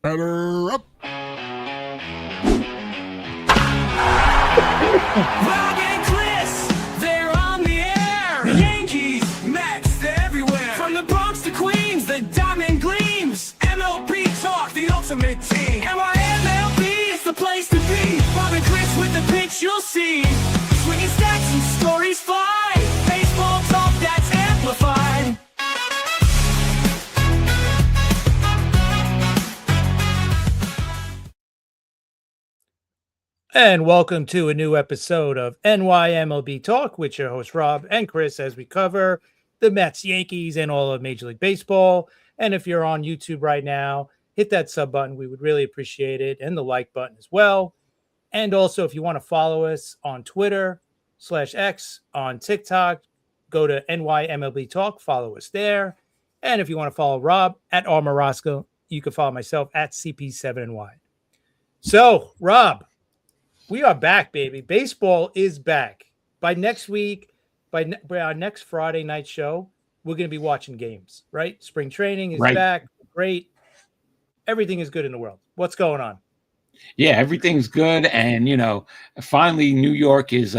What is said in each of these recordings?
Better up. Rob and Chris, they're on the air. Yankees, Mets, they're everywhere. From the Bronx to Queens, the diamond gleams. MLB talk, the ultimate team. MLB is the place to be. Rob and Chris with the pitch you'll see. Swinging stats and stories fly. Baseball talk that's amplified. And welcome to a new episode of NYMLB Talk with your host Rob and Chris as we cover the Mets, Yankees, and all of Major League Baseball. And if you're on YouTube right now, hit that sub button. We would really appreciate it. And the like button as well. And also, if you want to follow us on Twitter/X, on TikTok, go to NYMLB Talk, follow us there. And if you want to follow Rob at Armorosco, you can follow myself at CP7NY. So, Rob, we are back, baby. Baseball is back. By next week, by our next Friday night show, we're going to be watching games, right? Spring training is back. Great. Everything is good in the world. What's going on? Yeah, everything's good. And, finally New York is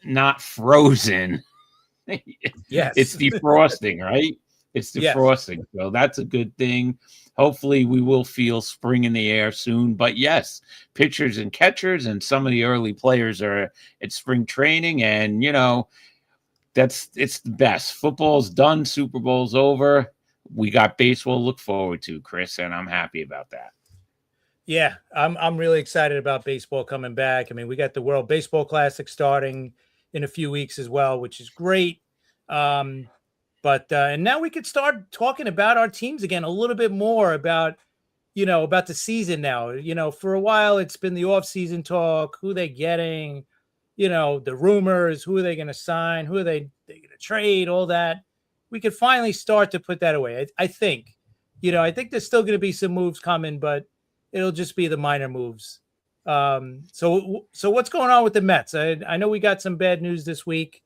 not frozen. Yes. It's defrosting, right? It's defrosting. Yes. So that's a good thing. Hopefully we will feel spring in the air soon. But yes, pitchers and catchers and some of the early players are at spring training. And, it's the best. Football's done. Super Bowl's over. We got baseball to look forward to, Chris, and I'm happy about that. Yeah, I'm really excited about baseball coming back. I mean, we got the World Baseball Classic starting in a few weeks as well, which is great. But now we could start talking about our teams again a little bit more about the season now. For a while it's been the off-season talk, who they're getting, the rumors, who are they going to sign, who are they going to trade, all that. We could finally start to put that away. I think there's still going to be some moves coming, but it'll just be the minor moves. So what's going on with the Mets? I know we got some bad news this week,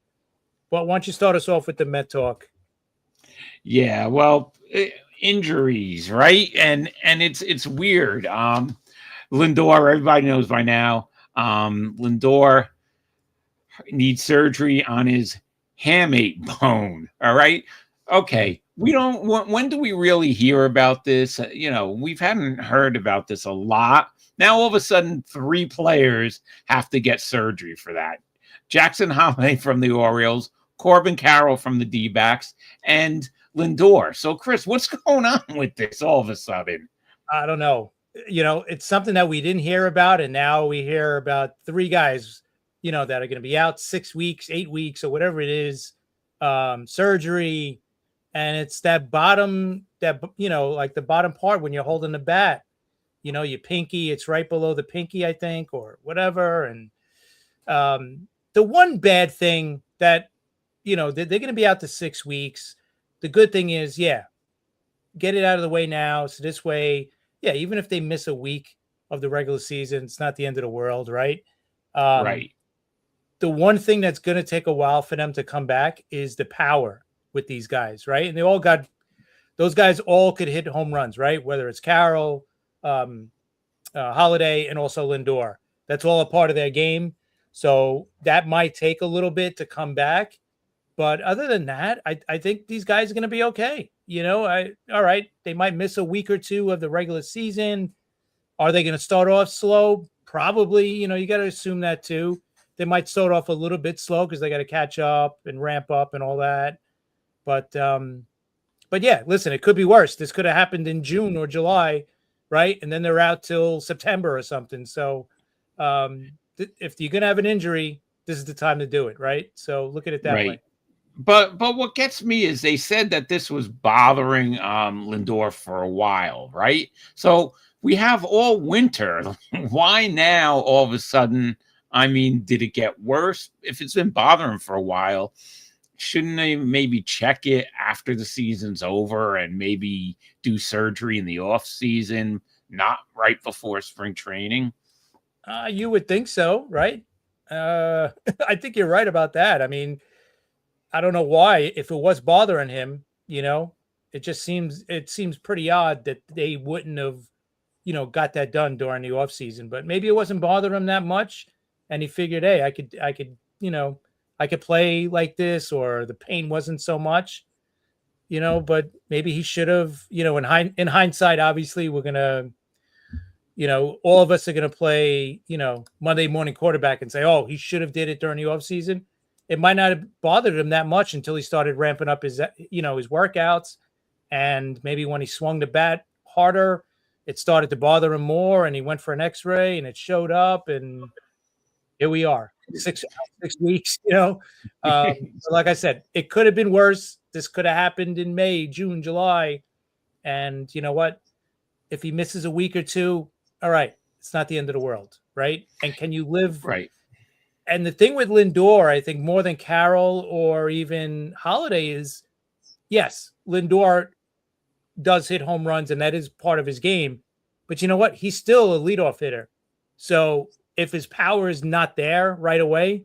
but why don't you start us off with the Met talk? Yeah, well, injuries, right? And it's weird. Lindor, everybody knows by now. Lindor needs surgery on his hamate bone. All right. Okay. When do we really hear about this? We've hadn't heard about this a lot. Now, all of a sudden, 3 players have to get surgery for that. Jackson Holliday from the Orioles, Corbin Carroll from the D-backs, and Lindor. So, Chris, what's going on with this all of a sudden? I don't know. It's something that we didn't hear about, and now we hear about 3 guys, that are going to be out 6 weeks, 8 weeks, or whatever it is, surgery, and it's that bottom, like the bottom part when you're holding the bat, your pinky, it's right below the pinky, I think, or whatever. And the one bad thing that, they're going to be out to 6 weeks. The good thing is, get it out of the way now. So this way, even if they miss a week of the regular season, it's not the end of the world, right? Right. The one thing that's going to take a while for them to come back is the power with these guys, right? And those guys all could hit home runs, right? Whether it's Carroll, Holiday, and also Lindor. That's all a part of their game. So that might take a little bit to come back. But other than that, I think these guys are going to be okay. All right, they might miss a week or 2 of the regular season. Are they going to start off slow? Probably. You got to assume that too. They might start off a little bit slow because they got to catch up and ramp up and all that. But yeah, listen, it could be worse. This could have happened in June or July, right? And then they're out till September or something. So if you're going to have an injury, this is the time to do it, right? So look at it that way. But what gets me is they said that this was bothering Lindor for a while, right? So we have all winter. Why now all of a sudden? I mean, did it get worse? If it's been bothering for a while, shouldn't they maybe check it after the season's over and maybe do surgery in the off season, not right before spring training? You would think so, right? I think you're right about that. I mean, I don't know why, if it was bothering him, it seems pretty odd that they wouldn't have, got that done during the offseason. But maybe it wasn't bothering him that much, and he figured, hey, I could play like this, or the pain wasn't so much, But maybe he should have, in hindsight, obviously, we're gonna, all of us are gonna play, Monday morning quarterback and say, oh, he should have did it during the offseason. It might not have bothered him that much until he started ramping up his, his workouts. And maybe when he swung the bat harder, it started to bother him more, and he went for an X-ray, and it showed up, and here we are, 6 weeks. Like I said, it could have been worse. This could have happened in May, June, July, and you know what? If he misses a week or two, all right, it's not the end of the world, right? And can you live? Right. And the thing with Lindor, I think more than Carroll or even Holiday is, yes, Lindor does hit home runs, and that is part of his game. But you know what? He's still a leadoff hitter. So if his power is not there right away,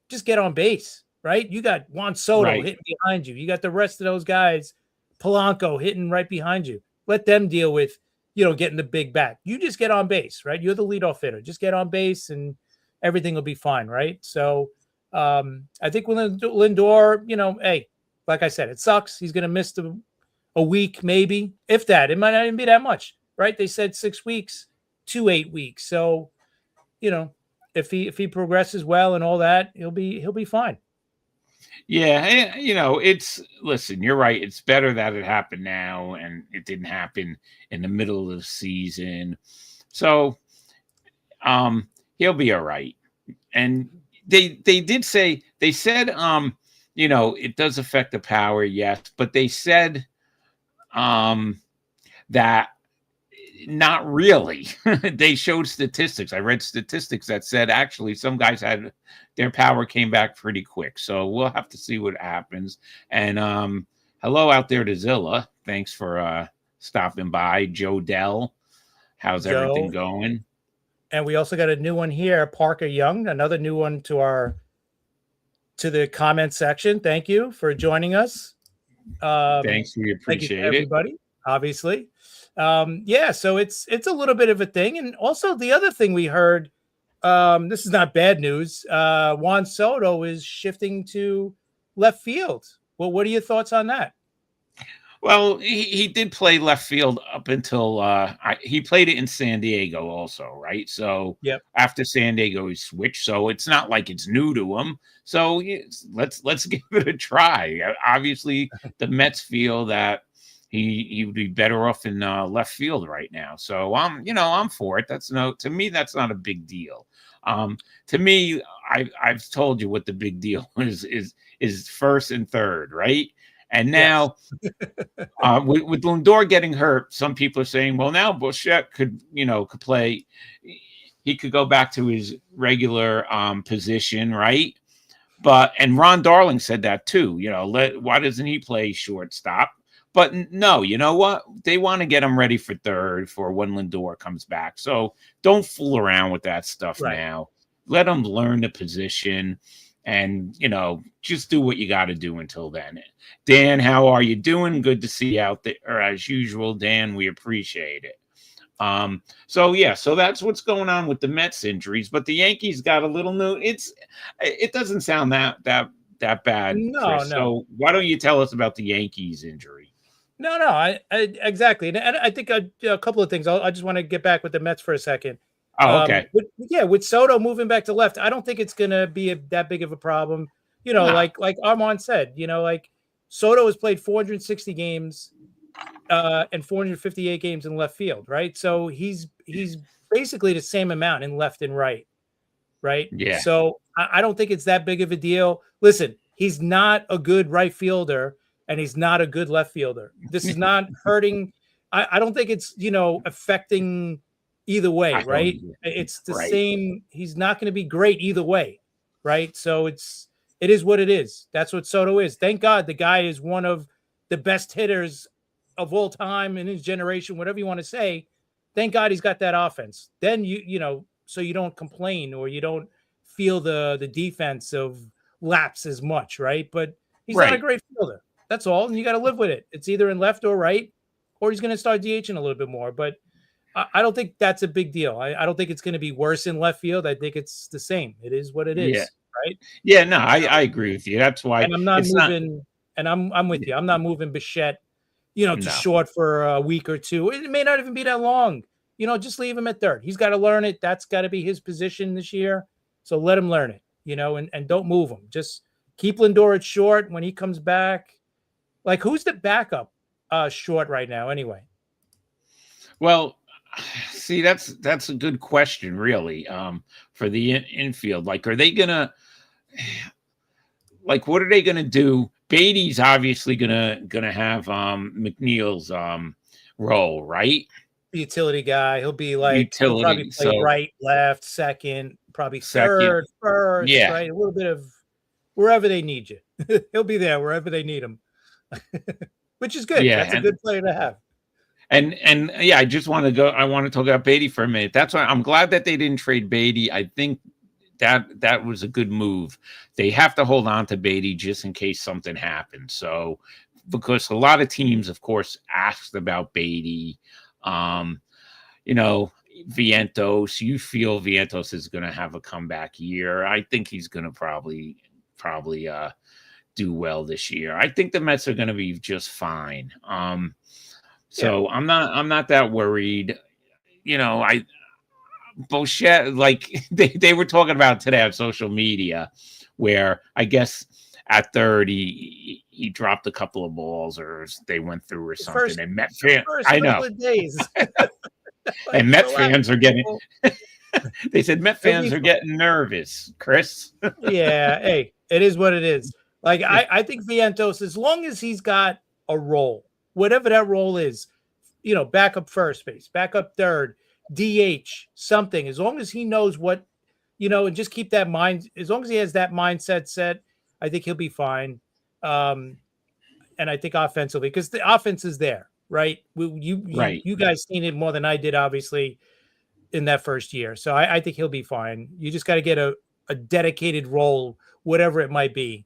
just get on base, right? You got Juan Soto hitting behind you. You got the rest of those guys, Polanco hitting right behind you. Let them deal with, getting the big bat. You just get on base, right? You're the leadoff hitter. Just get on base and everything will be fine, right? So I think with Lindor, hey, like I said, it sucks. He's going to miss a week, maybe, if that. It might not even be that much, right? They said 6 weeks to 8 weeks. So, if he progresses well and all that, he'll be fine. Yeah, listen, you're right. It's better that it happened now and it didn't happen in the middle of the season. So he'll be all right. And they said it does affect the power, yes, but they said that not really. They showed statistics. I read statistics that said actually some guys had their power came back pretty quick. So we'll have to see what happens. And hello out there to Zilla. Thanks for stopping by. Joe Dell. How's everything going? And we also got a new one here, Parker Young, another new one to the comment section. Thank you for joining us. Thanks. We appreciate it. Everybody, obviously. So it's a little bit of a thing. And also the other thing we heard, this is not bad news. Juan Soto is shifting to left field. Well, what are your thoughts on that? Well, he did play left field up until he played it in San Diego also, right? So after San Diego, he switched. So it's not like it's new to him. So let's give it a try. Obviously, the Mets feel that he would be better off in left field right now. So I'm for it. To me, that's not a big deal. To me, I've told you what the big deal is first and third, right? And now with Lindor getting hurt, some people are saying, well, now Bichette could play. He could go back to his regular position, right? And Ron Darling said that too. Why doesn't he play shortstop? But no, you know what? They want to get him ready for third for when Lindor comes back. So don't fool around with that stuff now. Let him learn the position and, just do what you got to do until then. Dan, how are you doing? Good to see you out there. As usual, Dan, we appreciate it. So that's what's going on with the Mets injuries. But the Yankees got a little new. It doesn't sound that bad. No, Chris. no. So why don't you tell us about the Yankees injury? No, I exactly. And I think a couple of things. I just want to get back with the Mets for a second. Oh, okay. With Soto moving back to left, I don't think it's going to be that big of a problem. Like Armand said, Soto has played 460 games and 458 games in left field, right? So he's basically the same amount in left and right, right? Yeah. So I don't think it's that big of a deal. Listen, he's not a good right fielder, and he's not a good left fielder. This is not hurting. I don't think it's, affecting either way, right? It's the same. He's not going to be great either way, right? So it is what it is. That's what Soto is. Thank God the guy is one of the best hitters of all time in his generation, whatever you want to say. Thank God he's got that offense. Then so you don't complain or you don't feel the defensive lapse as much, right? But he's not a great fielder. That's all. And you got to live with it. It's either in left or right, or he's going to start DHing a little bit more. But I don't think that's a big deal. I don't think it's going to be worse in left field. I think it's the same. It is what it Yeah. is, right? Yeah, no, I agree with you. That's why And I'm not it's moving. And I'm with you. I'm not moving Bichette, to no. short for a week or two. It may not even be that long. Just leave him at third. He's got to learn it. That's got to be his position this year. So let him learn it. And don't move him. Just keep Lindor at short when he comes back. Like, who's the backup short right now anyway? Well, see, that's a good question, really. For the infield, like, are they gonna, like, what are they gonna do? Beatty's obviously gonna have McNeil's role, right? The utility guy. He'll be like Utility, he'll probably play so right, left, second, probably second, third, first, yeah. right? A little bit of wherever they need you. He'll be there wherever they need him. Which is good. Yeah, That's a good player to have. And yeah, I just want to go. I want to talk about Beatty for a minute. That's why I'm glad that they didn't trade Beatty. I think that was a good move. They have to hold on to Beatty just in case something happens. So, because a lot of teams, of course, asked about Beatty. Vientos. You feel Vientos is going to have a comeback year. I think he's going to probably do well this year. I think the Mets are going to be just fine. So I'm not that worried. Bichette, like they were talking about today on social media, where I guess at third he dropped a couple of balls or they went through or something. And Met fans, I know. Days. And Met fans are getting. They said Met fans are getting nervous, Chris. Yeah, hey, it is what it is. Like I think Vientos, as long as he's got a role, whatever that role is, backup first base, backup third, DH, something, as long as he knows what, and just keep that mind, as long as he has that mindset set, I think he'll be fine. And I think offensively, because the offense is there, right? You guys seen it more than I did, obviously, in that first year. So I think he'll be fine. You just got to get a dedicated role, whatever it might be,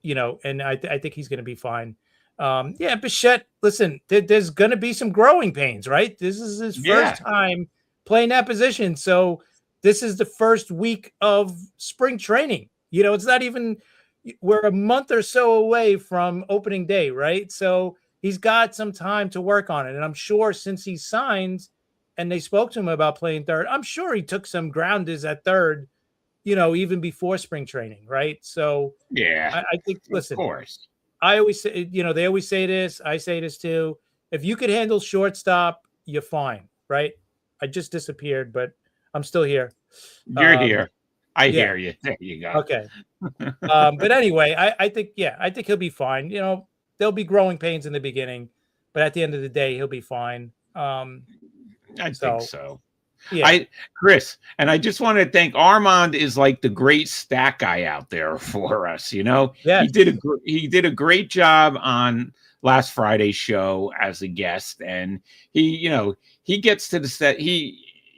and I think he's going to be fine. Bichette, listen, there's going to be some growing pains, right? This is his first time playing that position. So this is the first week of spring training. It's not even, we're a month or so away from opening day, right? So he's got some time to work on it. And I'm sure since he signed and they spoke to him about playing third, I'm sure he took some grounders at third, even before spring training, right? So I think, listen, of course. I always say, they always say this. I say this too. If you could handle shortstop, you're fine, right? I just disappeared, but I'm still here. You're here. I hear you. There you go. Okay. But anyway, I think he'll be fine. There'll be growing pains in the beginning, but at the end of the day, he'll be fine. I think so. Yeah. Chris, and I just want to thank Armand is like the great stat guy out there for us. Yeah, he did a great job on last Friday's show as a guest, and he gets to the set.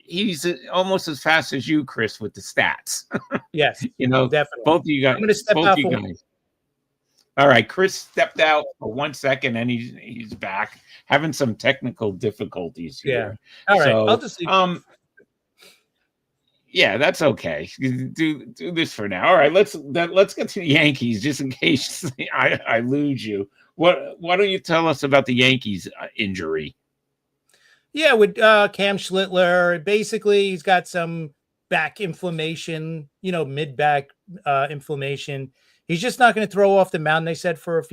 He's almost as fast as you, Chris, with the stats. Yes, definitely. Both of you guys. I'm going to step out for guys. All right, Chris stepped out for 1 second, and he's back, having some technical difficulties here. Yeah. All right, I'll just leave. Yeah, that's okay. Do this for now. All right, let's get to the Yankees, just in case I lose you. Why don't you tell us about the Yankees injury? Yeah, with Cam Schlittler, basically he's got some back inflammation, mid-back inflammation. He's just not going to throw off the mound, they said, for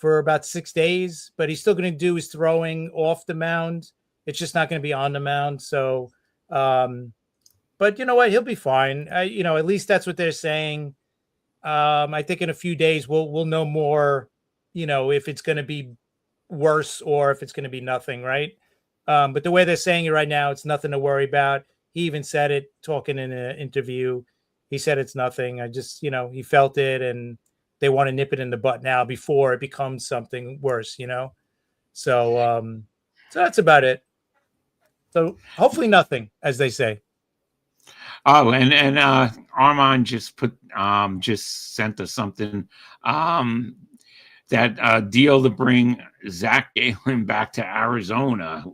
about 6 days, but he's still going to do his throwing off the mound. It's just not going to be on the mound. So, but you know what? He'll be fine. At least that's what they're saying. I think in a few days we'll know more, if it's going to be worse or if it's going to be nothing, right? But the way they're saying it right now, it's nothing to worry about. He even said it talking in an interview. He said it's nothing. I just, he felt it and they want to nip it in the butt now before it becomes something worse, So that's about it. So hopefully nothing, as they say. Oh, and Armand just sent us something. that deal to bring Zach Gallen back to Arizona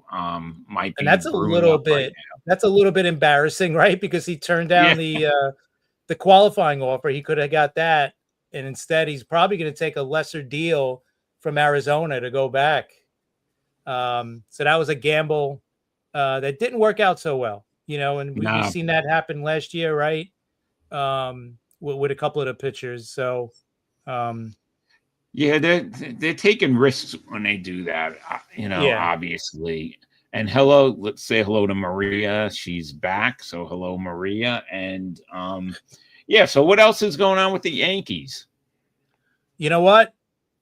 might And be brewing up right that's a little bit embarrassing, right? Because he turned now. down the qualifying offer. He could have got that, and instead he's probably going to take a lesser deal from Arizona to go back. So that was a gamble that didn't work out so well, and we've No. seen that happen last year, right? With a couple of the pitchers. So, Yeah, they're taking risks when they do that, yeah. obviously. And hello, let's say hello to Maria. She's back. So hello, Maria. And yeah, so what else is going on with the Yankees? You know what?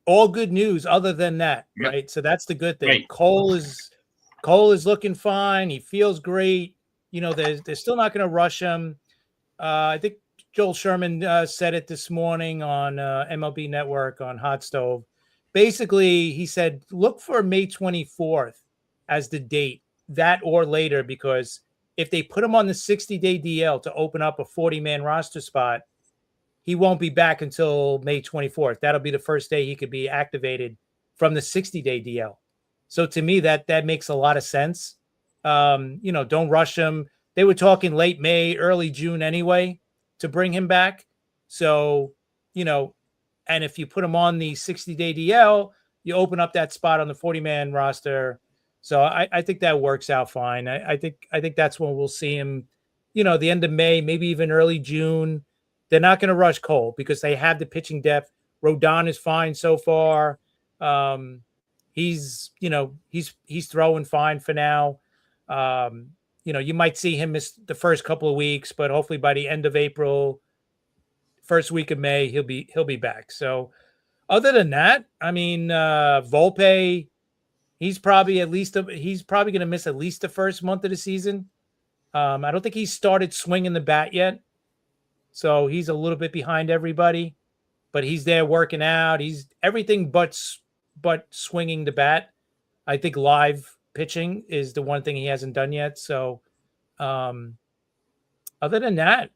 All good news other than that, Yep. right? So that's the good thing. Right. Cole is looking fine. He feels great. They're still not going to rush him. I think Joel Sherman said it this morning on MLB Network on Hot Stove. Basically, he said, look for May 24th as the date, that or later, because if they put him on the 60-day DL to open up a 40-man roster spot, he won't be back until May 24th. That'll be the first day he could be activated from the 60-day DL. So to me, that makes a lot of sense. Don't rush him. They were talking late May, early June anyway to bring him back. So, and if you put him on the 60-day DL, you open up that spot on the 40-man roster. So I think that works out fine. I think that's when we'll see him, the end of May, maybe even early June. They're not going to rush Cole because they have the pitching depth. Rodon is fine so far. He's throwing fine for now. You might see him miss the first couple of weeks, but hopefully by the end of April, first week of May, he'll be back. So other than that, I mean, Volpe, he's probably going to miss at least the first month of the season. I don't think he's started swinging the bat yet. So he's a little bit behind everybody, but he's there working out. He's everything but swinging the bat. I think live pitching is the one thing he hasn't done yet. So other than that,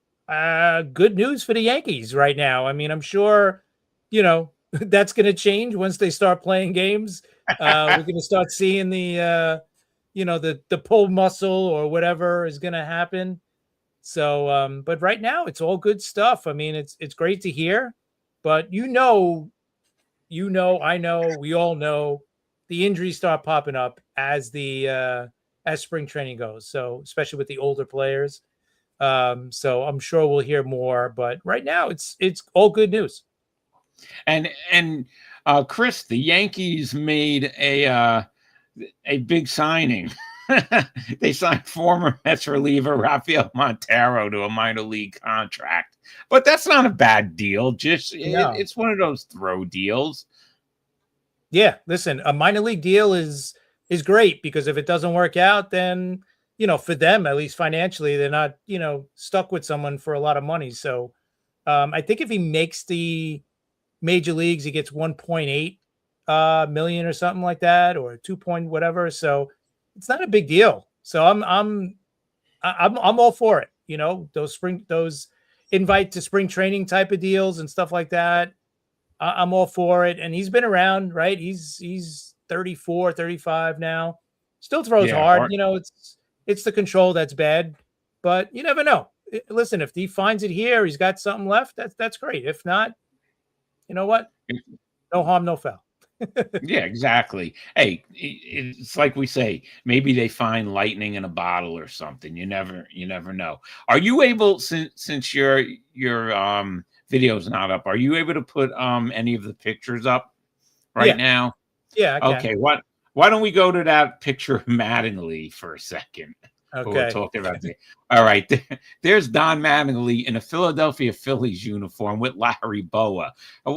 good news for the Yankees right now. I mean, I'm sure, that's going to change once they start playing games. We're going to start seeing the pull muscle or whatever is going to happen. So, but right now it's all good stuff. I mean, it's great to hear, but I know, we all know the injuries start popping up as as spring training goes. So, especially with the older players. So I'm sure we'll hear more, but right now it's all good news. And Chris, the Yankees made a big signing. They signed former Mets reliever Rafael Montero to a minor league contract, but that's not a bad deal. It's one of those throw deals. Yeah, listen, a minor league deal is great because if it doesn't work out, then for them at least financially, they're not stuck with someone for a lot of money. So I think if he makes the major leagues, he gets 1.8 million or something like that, or 2 point whatever. So it's not a big deal. So I'm all for it. Those invite to spring training type of deals and stuff like that. I'm all for it. And he's been around, right? He's 34, 35 now. Still throws hard. It's the control that's bad, but you never know. Listen, if he finds it here, he's got something left. That's great. If not, you know what? No harm, no foul. Yeah, exactly. Hey, it's like we say, maybe they find lightning in a bottle or something. You never know. Are you able, since your video's not up, are you able to put any of the pictures up right now? Yeah. Okay. Why don't we go to that picture of Mattingly for a second? Okay. We're talking about that. All right. There's Don Mattingly in a Philadelphia Phillies uniform with Larry Boa.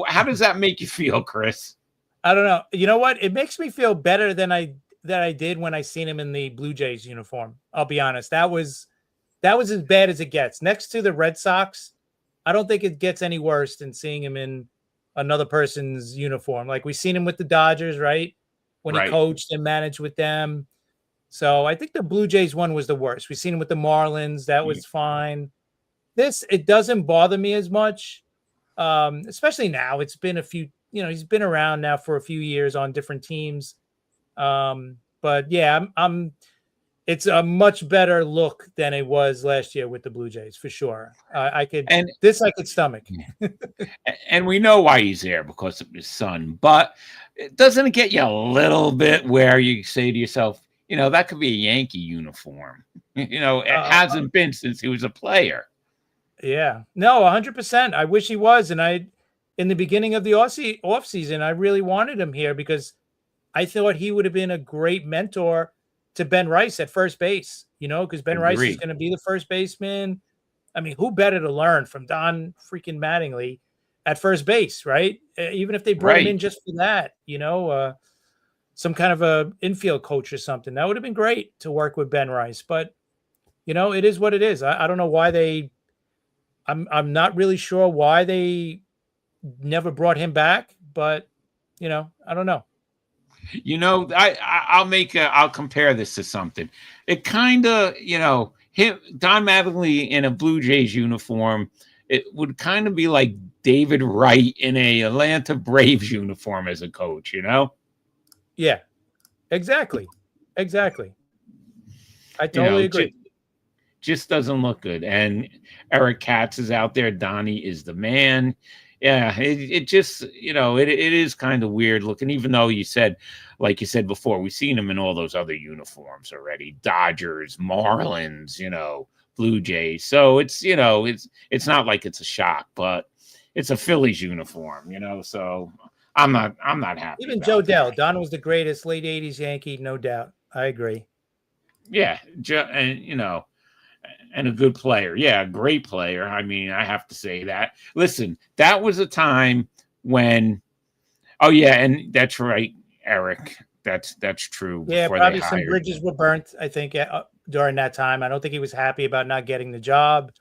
How does that make you feel, Chris? I don't know. You know what? It makes me feel better than I did when I seen him in the Blue Jays uniform. I'll be honest. That was as bad as it gets. Next to the Red Sox, I don't think it gets any worse than seeing him in another person's uniform. Like we seen him with the Dodgers, right? When he coached and managed with them. So I think the Blue Jays one was the worst. We've seen him with the Marlins. That was fine. It doesn't bother me as much, especially now. It's been a few he's been around now for a few years on different teams. But yeah, it's a much better look than it was last year with the Blue Jays for sure. I could And stomach. and we know why he's there because of his son, but doesn't it get you a little bit where you say to yourself, that could be a Yankee uniform. It hasn't been since he was a player. Yeah, no, 100%. I wish he was, and in the beginning of the off season, I really wanted him here because I thought he would have been a great mentor to Ben Rice at first base. Because Ben Rice is Agreed. going to be the first baseman. I mean, who better to learn from Don freaking Mattingly at first base, right? Even if they brought him in Right. just for that, some kind of a infield coach or something, that would have been great to work with Ben Rice. But it is what it is. I don't know why I'm not really sure why they never brought him back, but I don't know. I'll compare this to something. It kind of, Don Mattingly in a Blue Jays uniform, it would kind of be like David Wright in a Atlanta Braves uniform as a coach, Yeah, exactly. I totally agree. Just doesn't look good. And Eric Katz is out there. Donnie is the man. Yeah, it just, it is kind of weird looking, even though like you said before, we've seen him in all those other uniforms already. Dodgers, Marlins, Blue Jays. So it's, it's not like it's a shock, but it's a Phillies uniform, so I'm not happy. Even about Joe that. Dell. Don was the greatest late 80s Yankee, no doubt. I agree. Yeah, and a good player. Yeah, a great player. I mean, I have to say that. Listen, that was a time when, oh yeah, and that's right, Eric. That's true. Yeah, before probably they some hired bridges him. were burnt, I think, during that time. I don't think he was happy about not getting the job.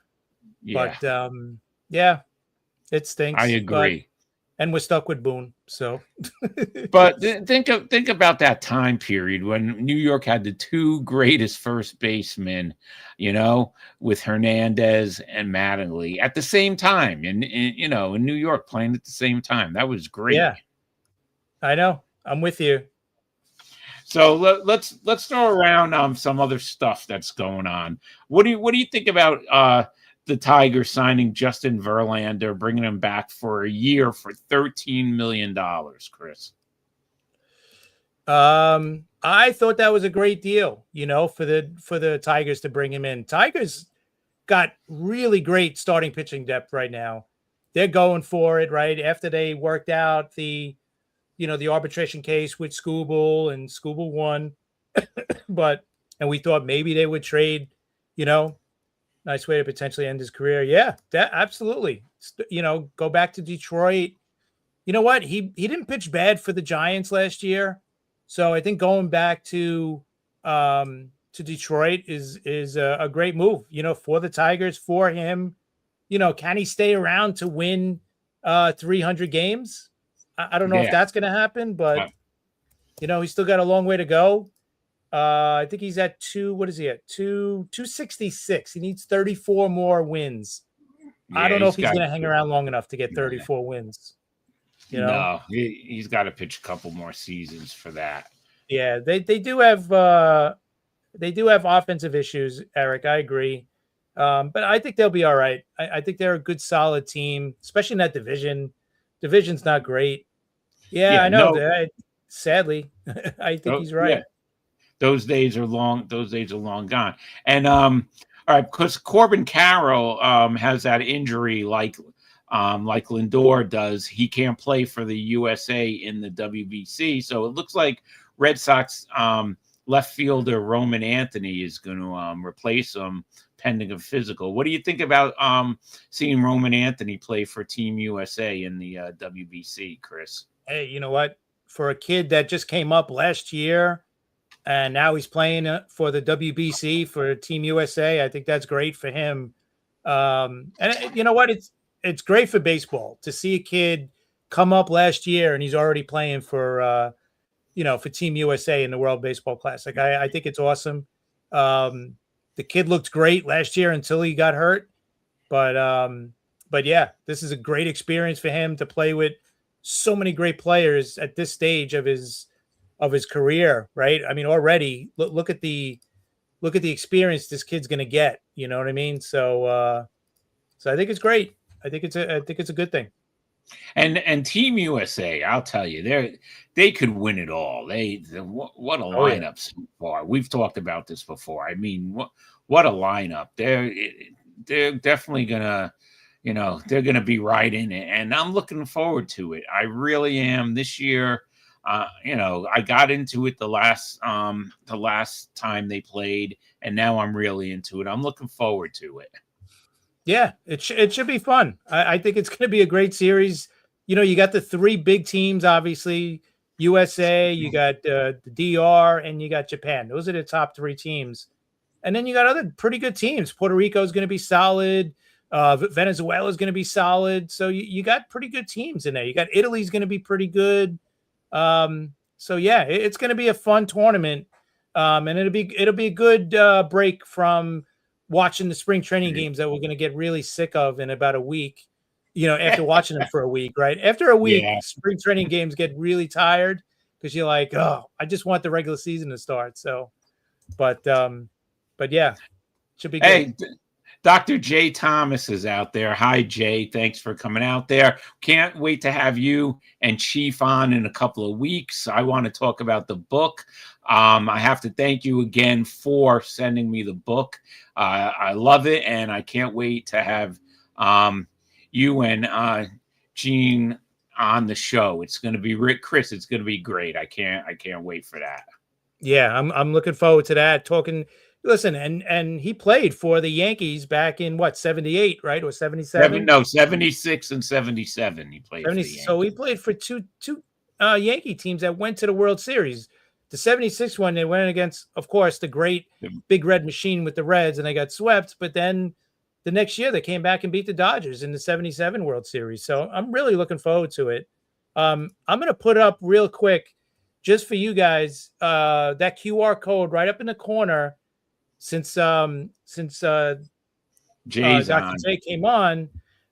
Yeah, But yeah, it stinks. I agree. And we're stuck with Boone. So, But think about that time period when New York had the two greatest first basemen, with Hernandez and Mattingly at the same time, in New York playing at the same time. That was great. yeah, I know. I'm with you. So let's throw around some other stuff that's going on. What do you think about the Tigers signing Justin Verlander, bringing him back for a year for $13 million, Chris? I thought that was a great deal, for the Tigers to bring him in. Tigers got really great starting pitching depth right now. They're going for it, right? After they worked out the arbitration case with Skubal, and Skubal won. And we thought maybe they would trade, nice way to potentially end his career. Yeah, that absolutely. Go back to Detroit. You know what? He didn't pitch bad for the Giants last year. So I think going back to Detroit is a great move, for the Tigers, for him. Can he stay around to win 300 games? I don't know if that's going to happen, but he's still got a long way to go. I think he's at 266. He needs 34 more wins. Yeah, I don't know if he's going to hang around long enough to get 34 wins. No, he's got to pitch a couple more seasons for that. Yeah, they do have offensive issues, Eric. I agree. But I think they'll be all right. I think they're a good, solid team, especially in that division. Division's not great. Yeah, I know. Sadly, I think he's right. Yeah. Those days are long. Those days are long gone. And all right, because Corbin Carroll has that injury like Lindor does. He can't play for the USA in the WBC. So it looks like Red Sox left fielder Roman Anthony is going to replace him pending a physical. What do you think about seeing Roman Anthony play for Team USA in the WBC, Chris? Hey, you know what? For a kid that just came up last year and now he's playing for the WBC for Team USA, I think that's great for him. And you know what? It's great for baseball to see a kid come up last year and he's already playing for for Team USA in the World Baseball Classic. I think it's awesome. The kid looked great last year until he got hurt, but yeah, this is a great experience for him to play with so many great players at this stage of his career, right? I mean, already look at the experience this kid's going to get. You know what I mean? So I think it's great. I think it's a good thing. And Team USA, I'll tell you, they could win it all. What a Oh yeah, lineup so far. We've talked about this before. I mean, what a lineup. They're definitely gonna, they're gonna be right in it, and I'm looking forward to it. I really am. This year, I got into it the last time they played, and now I'm really into it. I'm looking forward to it. yeah. It should be fun. I think it's going to be a great series. You got the three big teams, obviously. USA, you got the DR, and you got Japan. Those are the top three teams. And then you got other pretty good teams. Puerto Rico is going to be solid. Venezuela is going to be solid. So you got pretty good teams in there. You got Italy's going to be pretty good. So yeah, it's going to be a fun tournament. And it'll be a good break from watching the spring training games that we're going to get really sick of in about a week. After watching them for a week, right? After a week, Yeah. spring training games get really tired because you're like, oh, I just want the regular season to start. So, but yeah, should be good. Hey, Dr. Jay Thomas is out there. Hi, Jay. Thanks for coming out there. Can't wait to have you and Chief on in a couple of weeks. I want to talk about the book. I have to thank you again for sending me the book. I love it, and I can't wait to have you and Gene on the show. It's going to be Chris. It's going to be great. I can't wait for that. Yeah, I'm looking forward to that. Listen, and he played for the Yankees back in what, 78, right? Or 77? No, 76 and 77. He played 70, for the Yankees. So he played for two Yankee teams that went to the World Series. The 76 one, they went against, of course, the great Big Red Machine with the Reds, and they got swept. But then the next year, they came back and beat the Dodgers in the 77 World Series. So I'm really looking forward to it. I'm going to put up real quick, just for you guys, that QR code right up in the corner. Since Dr. J came on,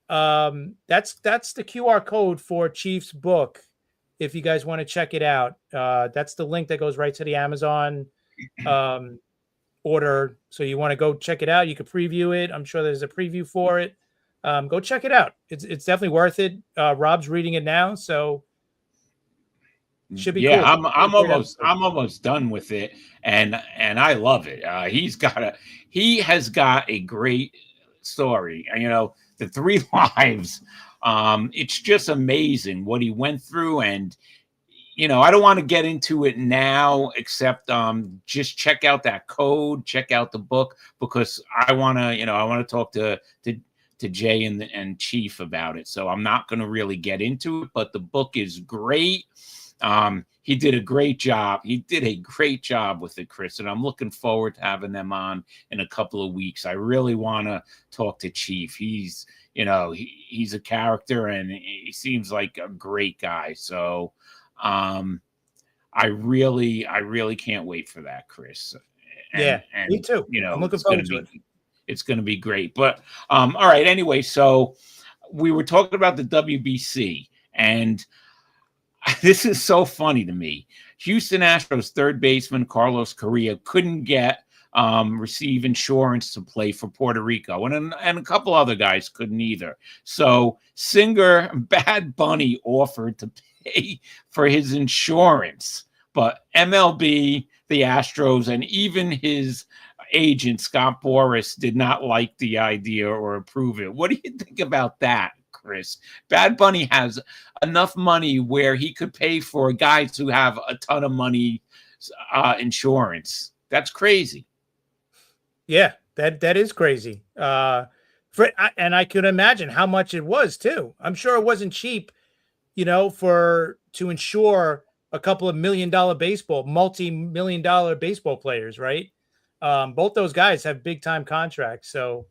that's the QR code for Chief's book. If you guys want to check it out, that's the link that goes right to the Amazon order. So you want to go check it out. You can preview it. I'm sure there's a preview for it. Go check it out. It's definitely worth it. Rob's reading it now, so it should be cool. I'm almost done with it, and I love it. He has got a great story. The 3 lives. It's just amazing what he went through, and I don't want to get into it now, except just check out that code, check out the book, because I want to talk to Jay and Chief about it. So I'm not going to really get into it, but the book is great. He did a great job. He did a great job with it, Chris, and I'm looking forward to having them on in a couple of weeks. I really want to talk to Chief. He's a character, and he seems like a great guy. So, I really can't wait for that, Chris. And me too. I'm looking forward to it. It's going to be great. But all right. Anyway, so we were talking about the WBC, and this is so funny to me. Houston Astros third baseman Carlos Correa couldn't receive insurance to play for Puerto Rico, and a couple other guys couldn't either. So singer Bad Bunny offered to pay for his insurance, but MLB, the Astros, and even his agent Scott Boras did not like the idea or approve it. What do you think about that, Chris? Bad Bunny has enough money where he could pay for guys who have a ton of money insurance. That's crazy. Yeah, that is crazy. And I could imagine how much it was too. I'm sure it wasn't cheap, to insure a couple of multi-million-dollar baseball players, right? Both those guys have big time contracts, so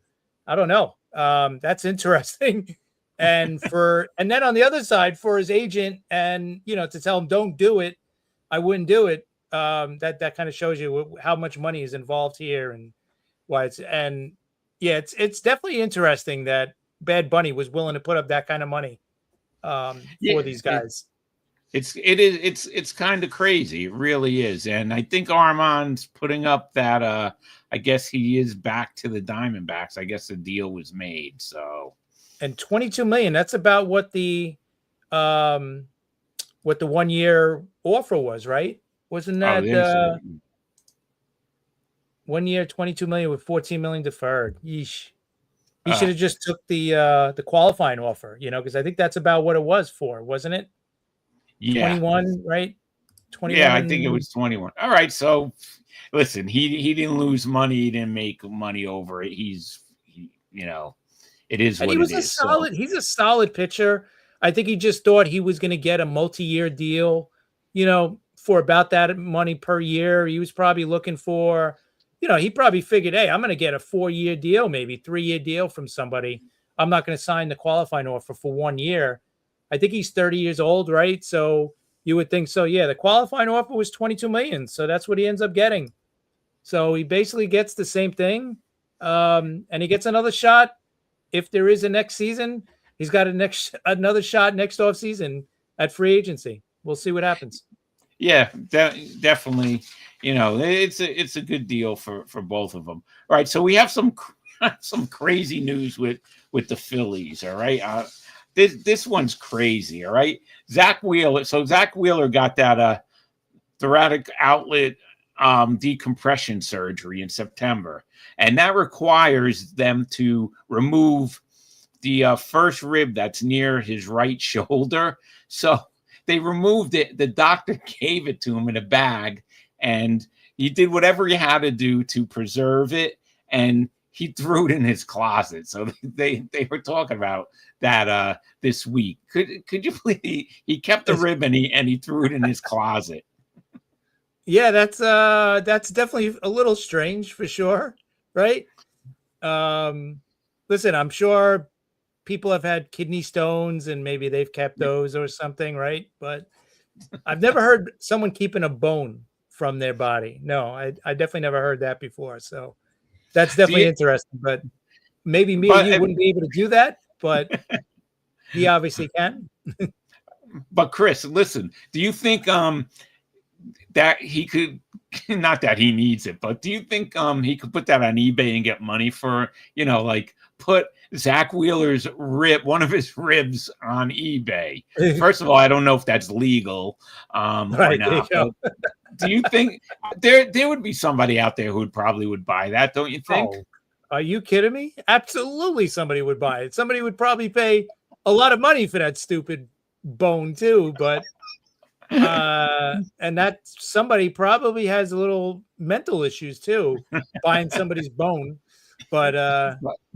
I don't know. That's interesting. And then on the other side, for his agent, and to tell him don't do it, I wouldn't do it. That kind of shows you how much money is involved here and why it's definitely interesting that Bad Bunny was willing to put up that kind of money. for Yeah, these guys. it's kind of crazy. It really is. And I think Armand's putting up that I guess he is back to the Diamondbacks. I guess the deal was made. So And 22 million, that's about um, what the 1 year offer was, right? Wasn't oh, that there's 1 year, 22 million with 14 million deferred? Yeesh. He should uh have just took the qualifying offer, because I think that's about what it was for, wasn't it? yeah. 21, right? 21 Yeah, I think it and was 21. All right, so listen, he didn't lose money, he didn't make money over it. It is and he what it was a is. So he's a solid pitcher. I think he just thought he was going to get a multi-year deal, for about that money per year. He was probably looking for, he probably figured, hey, I'm going to get a 4-year deal, maybe 3-year deal from somebody. I'm not going to sign the qualifying offer for 1 year. I think he's 30 years old, right? So you would think so. Yeah, the qualifying offer was 22 million. So that's what he ends up getting. So he basically gets the same thing. And he gets another shot. If there is a next season, he's got another shot next off season at free agency. We'll see what happens. yeah, definitely, it's a good deal for both of them. All right, so we have some some crazy news with the Phillies. All right, this one's crazy. All right, Zach Wheeler. So Zach Wheeler got that thoracic outlet decompression surgery in September, and that requires them to remove the first rib that's near his right shoulder. So they removed it. The doctor gave it to him in a bag, and he did whatever he had to do to preserve it, and he threw it in his closet. So they were talking about that this week. Could you please? He kept the rib and he threw it in his closet. Yeah, that's definitely a little strange for sure, right? Listen, I'm sure people have had kidney stones and maybe they've kept those or something, right? But I've never heard someone keeping a bone from their body. No, I definitely never heard that before. So that's definitely interesting. But maybe me and you wouldn't be able to do that, but he obviously can. But Chris, listen, do you think that he could, not that he needs it, but do you think he could put that on eBay and get money for, like put Zach Wheeler's one of his ribs on eBay? First of all, I don't know if that's legal Right, or not. Do you think there would be somebody out there who would buy that? Don't you think? Oh, are you kidding me? Absolutely, somebody would buy it. Somebody would probably pay a lot of money for that stupid bone too, but and that somebody probably has a little mental issues too, buying somebody's bone. But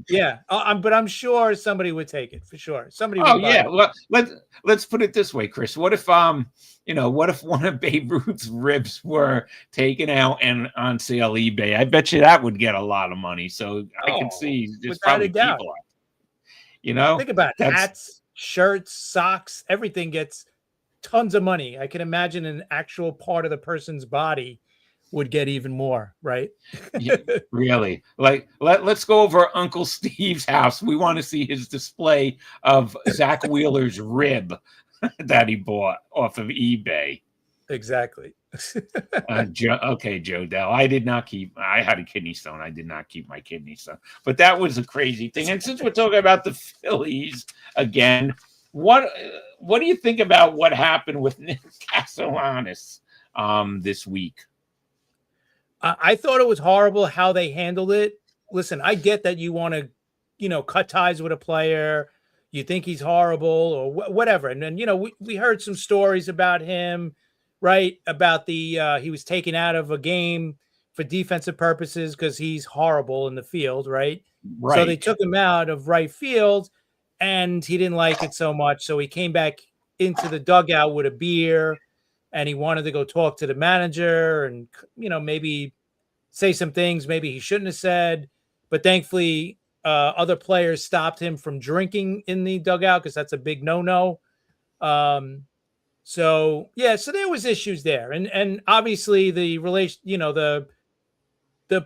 yeah, but I'm sure somebody would take it for sure. Somebody would buy it. Well, let's put it this way, Chris. What if what if one of Babe Ruth's ribs were taken out and on sale eBay? I bet you that would get a lot of money. So I can see there's probably people out. Think about it. Hats, shirts, socks, everything gets tons of money. I can imagine an actual part of the person's body would get even more, right? Yeah, really. Like let's go over Uncle Steve's house. We want to see his display of Zach Wheeler's rib that he bought off of eBay. Exactly. Joe Dell. I had a kidney stone. I did not keep my kidney stone. But that was a crazy thing. And since we're talking about the Phillies again, what do you think about what happened with Nick Castellanos this week? I thought it was horrible how they handled it. Listen, I get that you want to, cut ties with a player. You think he's horrible or whatever. And then, we heard some stories about him, right? About he was taken out of a game for defensive purposes because he's horrible in the field, right? Right. So they took him out of right field and he didn't like it so much. So he came back into the dugout with a beer and he wanted to go talk to the manager and, maybe say some things maybe he shouldn't have said. But thankfully, other players stopped him from drinking in the dugout because that's a big no-no. So there was issues there. And obviously the relation, the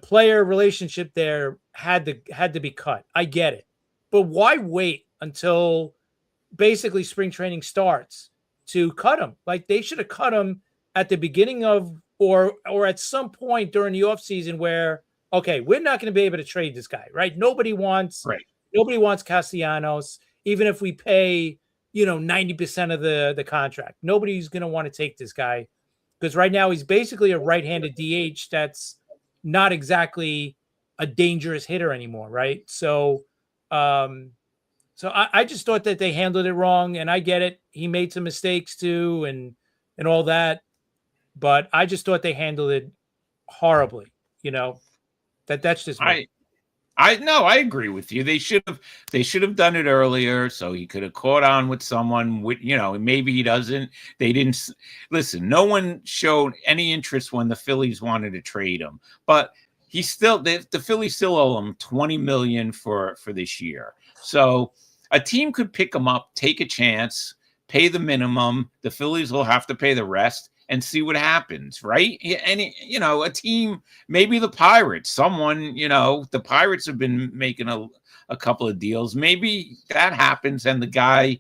player relationship there had to be cut. I get it. But why wait until basically spring training starts to cut him. Like they should have cut him at the beginning of or at some point during the offseason where, okay, we're not going to be able to trade this guy, right? Nobody wants Castellanos, even if we pay, 90% of the contract. Nobody's going to want to take this guy because right now he's basically a right-handed DH that's not exactly a dangerous hitter anymore, right? So I just thought that they handled it wrong, and I get it. He made some mistakes too, and all that, but I just thought they handled it horribly. That's just me. I agree with you. They should have done it earlier, so he could have caught on with someone. With maybe he doesn't. They didn't listen. No one showed any interest when the Phillies wanted to trade him, but the Phillies still owe him $20 million for this year. So a team could pick him up, take a chance, pay the minimum. The Phillies will have to pay the rest and see what happens, right? And a team, maybe the Pirates, the Pirates have been making a couple of deals. Maybe that happens, and the guy,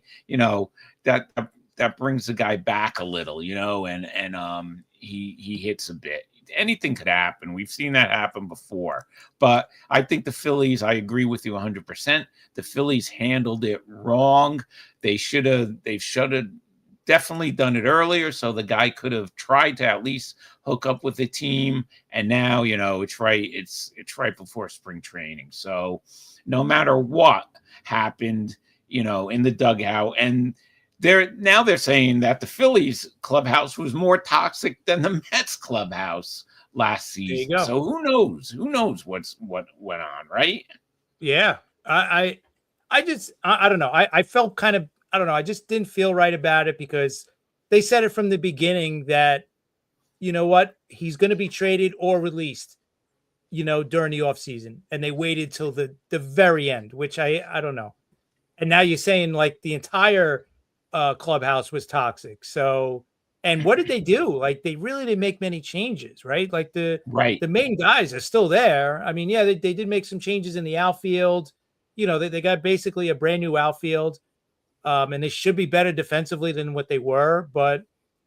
that brings the guy back a little, and he hits a bit. Anything could happen. We've seen that happen before. But I think the Phillies, I agree with you 100%. The Phillies handled it wrong. They should have definitely done it earlier so the guy could have tried to at least hook up with the team. And now, it's right before spring training. So no matter what happened, in the dugout, and they're saying that the Phillies clubhouse was more toxic than the Mets clubhouse last season. So who knows? Who knows what went on, right? Yeah. I don't know. I felt kind of, I don't know. I just didn't feel right about it because they said it from the beginning that, you know what, he's going to be traded or released, during the offseason. And they waited till the very end, which I don't know. And now you're saying like the entire clubhouse was toxic. So, and what did they do? Like they really didn't make many changes, right? Like the main guys are still there. I mean, yeah, they did make some changes in the outfield. They got basically a brand new outfield. And they should be better defensively than what they were. But,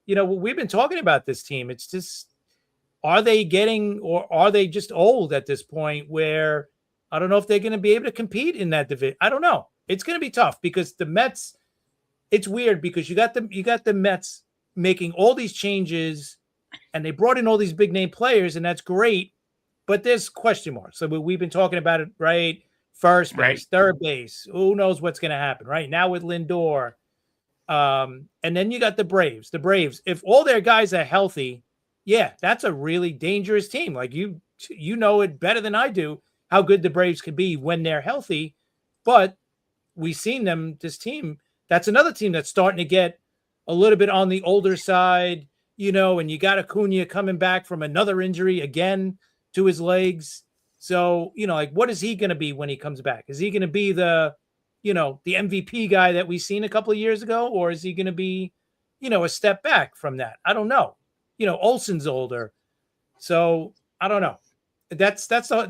we've been talking about this team. It's just, are they getting, or are they just old at this point where I don't know if they're going to be able to compete in that division. I don't know. It's going to be tough because the Mets, it's weird because you got the Mets making all these changes and they brought in all these big name players, and that's great. But there's question marks. So we've been talking about it, right? First base, third base. Who knows what's going to happen right now with Lindor? And then you got the Braves. The Braves, if all their guys are healthy, yeah, that's a really dangerous team. Like you know it better than I do how good the Braves could be when they're healthy. But we've seen them, this team, that's another team that's starting to get a little bit on the older side, and you got Acuna coming back from another injury again to his legs. So, like, what is he going to be when he comes back? Is he going to be the MVP guy that we've seen a couple of years ago? Or is he going to be, a step back from that? I don't know. Olsen's older. So I don't know.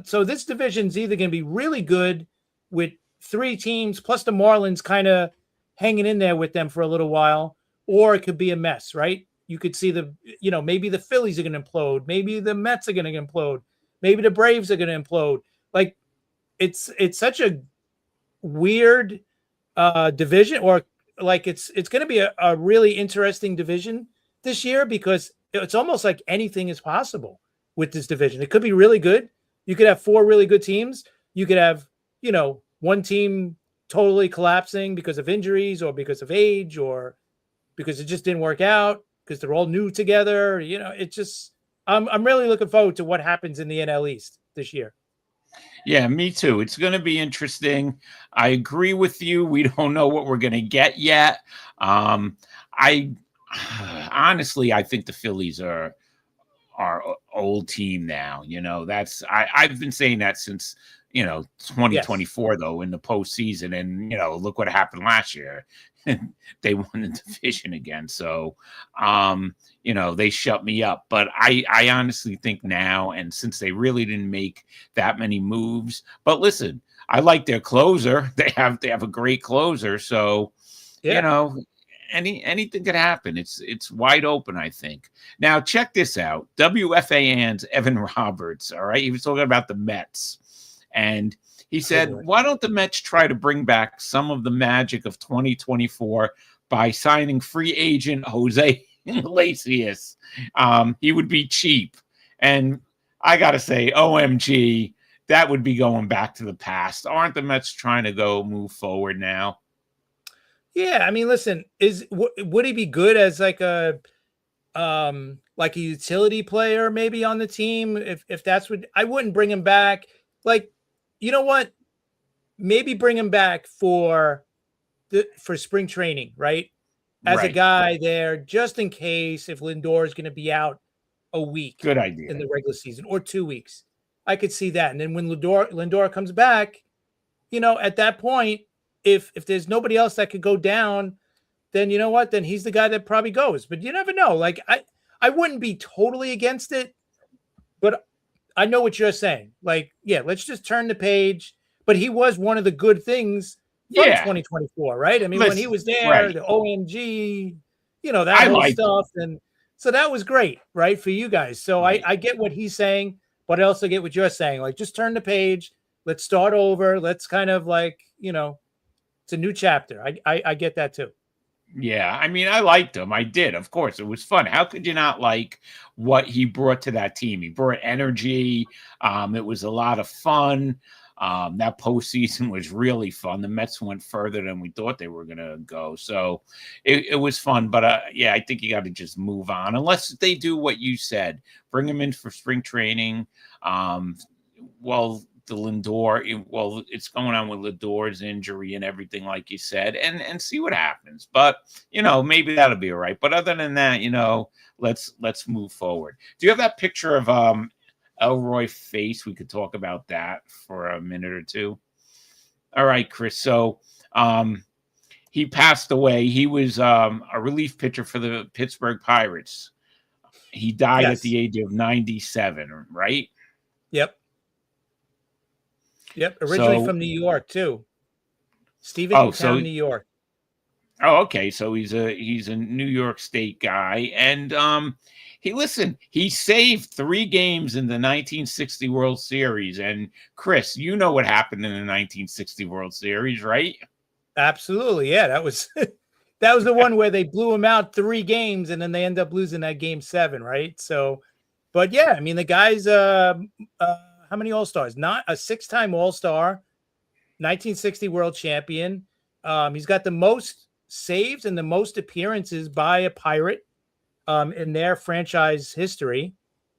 So this division's either going to be really good with three teams plus the Marlins kind of hanging in there with them for a little while, or it could be a mess, right? You could see maybe the Phillies are going to implode. Maybe the Mets are going to implode. Maybe the Braves are going to implode. Like it's such a weird division, or like it's going to be a really interesting division this year because it's almost like anything is possible with this division. It could be really good. You could have four really good teams. You could have, one team totally collapsing because of injuries or because of age or because it just didn't work out because they're all new together. It's just, I'm really looking forward to what happens in the NL East this year. Yeah, me too. It's going to be interesting. I agree with you. We don't know what we're going to get yet. I honestly think the Phillies are our old team now. I've been saying that since 2024 though in the postseason, and look what happened last year. They won the division again. So they shut me up. But I honestly think now, and since they really didn't make that many moves, but listen, I like their closer. They have a great closer. So You Yeah. know, anything could happen. It's wide open, I think. Now check this out. WFAN's Evan Roberts, all right? He was talking about the Mets. And he Oh said, boy. why don't the Mets try to bring back some of the magic of 2024 by signing free agent Jose Iglesias? He would be cheap. And I got to say, OMG, that would be going back to the past. Aren't the Mets trying to go move forward now? Yeah, I mean, listen, would he be good as like a utility player maybe on the team if that's what I wouldn't bring him back. Like, you know what? Maybe bring him back for spring training, right? As a Right. guy there just in case if Lindor is going to be out a week Good idea. in the regular season or 2 weeks. I could see that. And then when Lindor comes back, at that point, if there's nobody else that could go down, then you know what? Then he's the guy that probably goes. But you never know. Like I wouldn't be totally against it, but I know what you're saying. Like, yeah, let's just turn the page. But he was one of the good things from Yeah. 2024, right? I mean, when he Listen, was there, right. the OMG, that I whole liked him. stuff. And so that was great, right, for you guys. So Right. I get what he's saying, but I also get what you're saying. Like, just turn the page. Let's start over. Let's kind of like, it's a new chapter. I get that too. Yeah, I mean, I liked him. I did. Of course, it was fun. How could you not like what he brought to that team? He brought energy. It was a lot of fun. That postseason was really fun. The Mets went further than we thought they were going to go. So it was fun. But yeah, I think you got to just move on unless they do what you said. Bring him in for spring training. Well, the Lindor, well, it's going on with Lindor's injury and everything, like you said, and see what happens. But maybe that'll be all right. But other than that, let's move forward. Do you have that picture of Elroy face? We could talk about that for a minute or two. All right, Chris. So he passed away. He was a relief pitcher for the Pittsburgh Pirates. He died at the age of 97, right? Yep. Originally from New York too. Steventown, New York. Oh, okay. So he's a New York State guy, and he saved 3 games in the 1960 World Series. And Chris, you know what happened in the 1960 World Series, right? Absolutely, yeah. That was that was the one where they blew him out 3 games, and then they end up losing that game 7, right? So, but yeah, I mean the guy's how many All-Stars? Not a 6-time All-Star, 1960 World Champion. He's got the most saves and the most appearances by a Pirate in their franchise history,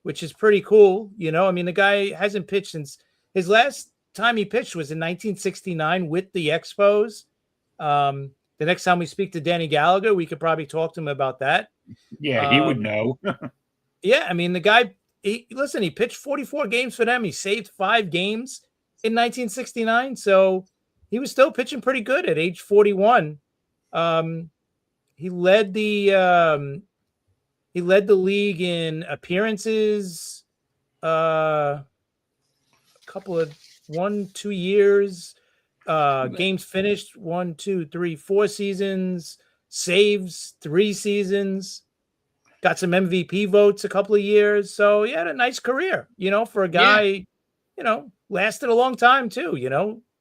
which is pretty cool. I mean, the guy hasn't pitched since his last time he pitched was in 1969 with the Expos. The next time we speak to Danny Gallagher, we could probably talk to him about that. Yeah, he would know. Yeah, I mean, the guy, he pitched 44 games for them. He saved 5 games in 1969. So he was still pitching pretty good at age 41. He led the league in appearances, a couple of 1-2 years, games finished 1, 2, 3, 4 seasons, saves 3 seasons. Got some MVP votes a couple of years. So he had a nice career, for a guy, lasted a long time too.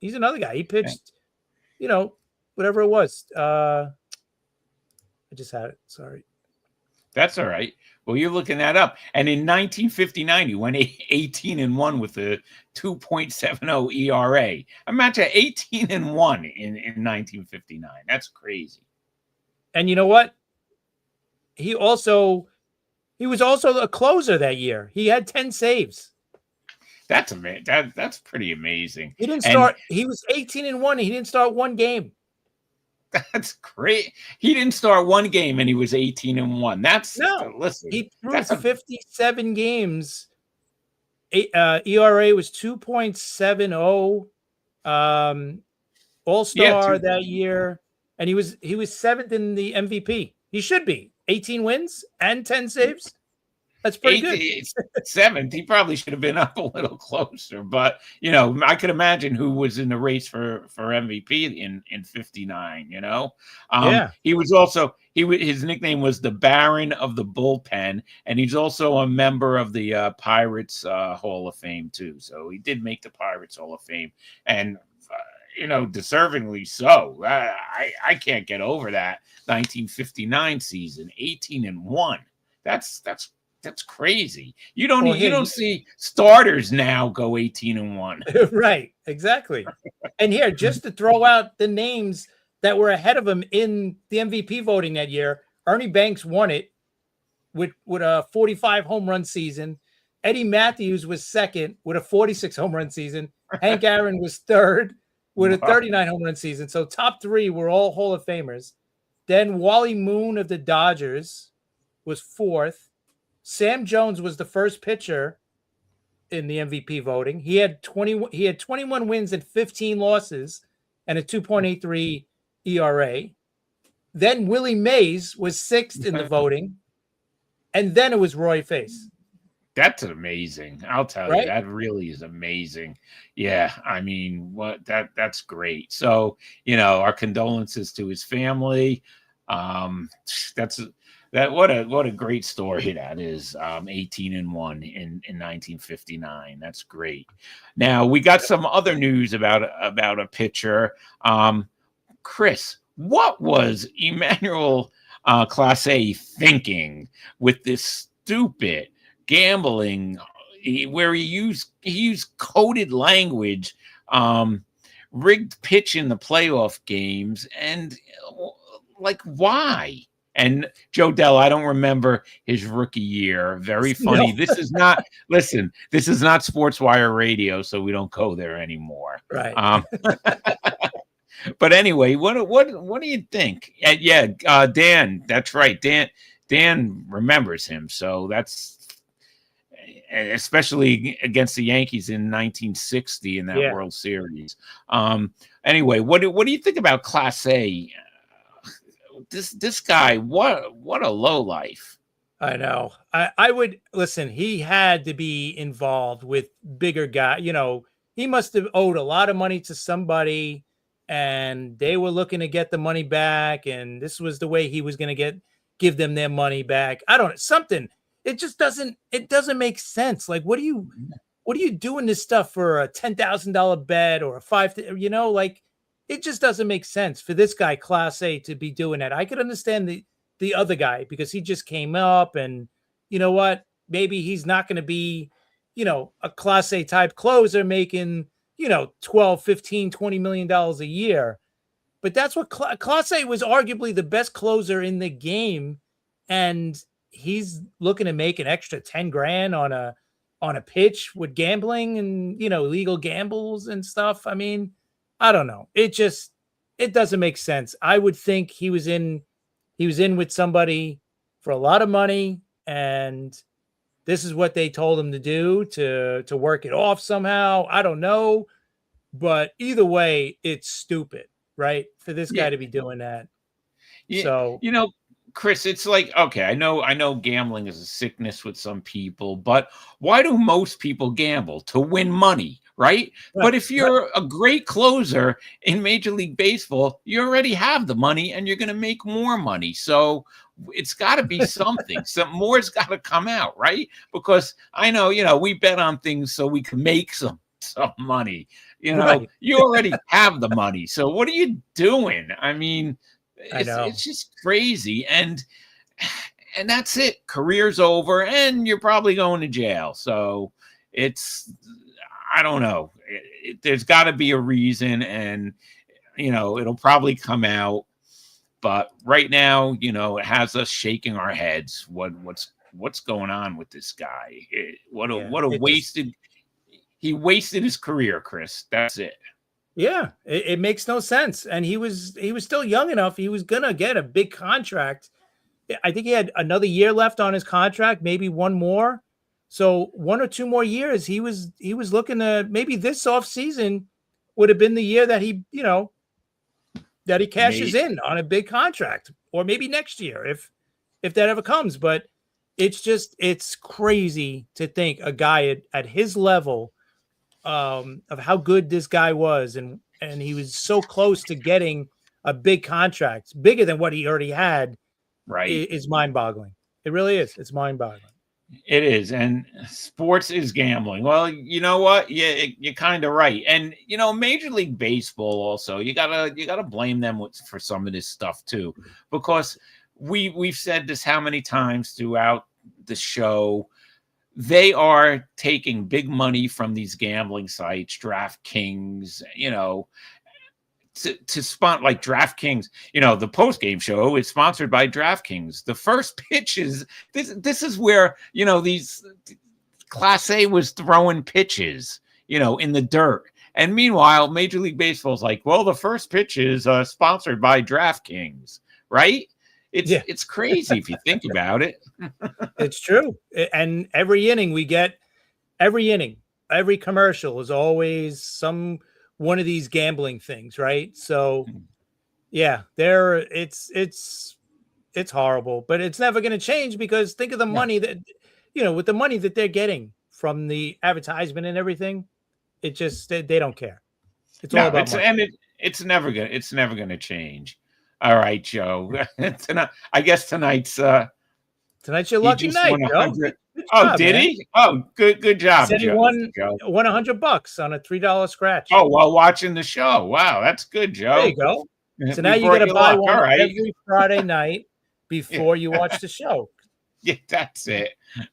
He's another guy. He pitched, whatever it was. I just had it. Sorry. That's all right. Well, you're looking that up. And in 1959, he went 18-1 with a 2.70 ERA. Imagine 18-1 in 1959. That's crazy. And you know what? He was also a closer that year. He had 10 saves. That's amazing. That's pretty amazing. He didn't start. He was 18-1. He didn't start 1 game. That's great. He didn't start 1 game and he was 18-1. Listen. He threw 57 games. ERA was 2.70. All-Star that year, and he was 7th in the MVP. He should be 18 wins and 10 saves. That's pretty good. Seventh. He probably should have been up a little closer, but I could imagine who was in the race for MVP in '59. Yeah. He was also his nickname was the Baron of the Bullpen, and he's also a member of the Pirates Hall of Fame too. So he did make the Pirates Hall of Fame, and deservingly so. I can't get over that 1959 season, 18-1. That's crazy. You don't see starters now go 18-1. Right, exactly. And here, just to throw out the names that were ahead of him in the MVP voting that year, Ernie Banks won it with a 45 home run season. Eddie Matthews was second with a 46 home run season. Hank Aaron was third with a 39 home run season. So top three were all Hall of Famers. Then Wally Moon of the Dodgers was fourth. Sam Jones was the first pitcher in the MVP voting. He had 21 wins and 15 losses and a 2.83 ERA. Then Willie Mays was sixth in the voting. And then it was Roy Face. That's amazing. I'll tell you, that really is amazing. Yeah, I mean, that's great. So, our condolences to his family. What a great story that is. 18-1 in 1959. That's great. Now we got some other news about a pitcher. Chris, what was Emmanuel Clase thinking with this stupid gambling where he used coded language, rigged pitch in the playoff games, and why? And Joe Dell, I don't remember his rookie year. Very funny. No. This is not Sports Wire Radio, so we don't go there anymore. Right. But anyway, what do you think? Dan, that's right. Dan remembers him, so that's especially against the Yankees in 1960 in that World Series. Anyway, what do you think about Clase? This guy, what a low life. I know. I would listen. He had to be involved with bigger guy. He must have owed a lot of money to somebody, and they were looking to get the money back. And this was the way he was going to give them their money back. I don't know, something. It just doesn't make sense. Like, what are you doing this stuff for a $10,000 bet or a $5,000? It just doesn't make sense for this guy, Clase, to be doing that. I could understand the other guy because he just came up and you know what? Maybe he's not going to be, a Clase type closer making, 12, 15, $20 million a year. But that's what Clase was arguably the best closer in the game. And he's looking to make an extra 10 grand on a pitch with gambling and, illegal gambles and stuff. I mean, I don't know. It doesn't make sense. I would think he was in with somebody for a lot of money, and this is what they told him to do to work it off somehow. I don't know, but either way, it's stupid, right? For this guy to be doing that. Yeah, so Chris, it's like, okay, I know gambling is a sickness with some people, but why do most people gamble? To win money, right? But if you're a great closer in Major League Baseball, you already have the money and you're going to make more money. So it's got to be something. Some more's got to come out, right? Because I know, we bet on things so we can make some money. You already have the money. So what are you doing? I mean, it's just crazy. And that's it. Career's over and you're probably going to jail. So I don't know. There's got to be a reason, and it'll probably come out. But right now, it has us shaking our heads. What's going on with this guy? He wasted his career, Chris. That's it. Yeah, it makes no sense. And he was still young enough. He was gonna get a big contract. I think he had another year left on his contract, maybe one more. So 1 or 2 more years, he was looking to, maybe this off season would have been the year that he cashes in on a big contract, or maybe next year if that ever comes. But it's crazy to think a guy at his level of how good this guy was, and he was so close to getting a big contract, bigger than what he already had, Right. is mind-boggling. It really is. It's mind-boggling. It is, and sports is gambling. Well, you know what? Yeah, you're kind of right. And Major League Baseball also, you gotta blame them for some of this stuff too, because we've said this how many times throughout the show. They are taking big money from these gambling sites, DraftKings, to sponsor, like DraftKings, the post game show is sponsored by DraftKings. The first pitches, this is where these Class A was throwing pitches, in the dirt. And meanwhile, Major League Baseball is like, well, the first pitch is sponsored by DraftKings, right? It's crazy if you think about it. It's true. And every inning, every commercial is always one of these gambling things, right? So yeah, it's horrible, but it's never going to change, because think of the money that, with the money that they're getting from the advertisement and everything, it just, they don't care. It's all about money. And it's never gonna change. All right, Joe. I guess tonight's your lucky night, Joe. Did he? Oh, good job, Joe. He won $100 on a $3 scratch. Oh, while watching the show. Wow, that's good, Joe. There you go. So now you got to buy one every Friday night before you watch the show. Yeah, that's it.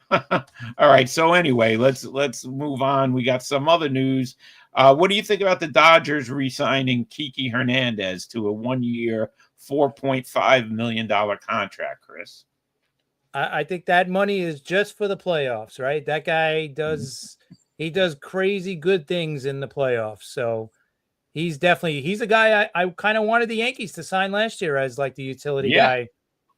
All right. So anyway, let's move on. We got some other news. What do you think about the Dodgers re-signing Kiki Hernandez to a 1-year, $4.5 million contract, Chris? I think that money is just for the playoffs, right? That guy does crazy good things in the playoffs. So he's a guy I kind of wanted the Yankees to sign last year as like the utility guy,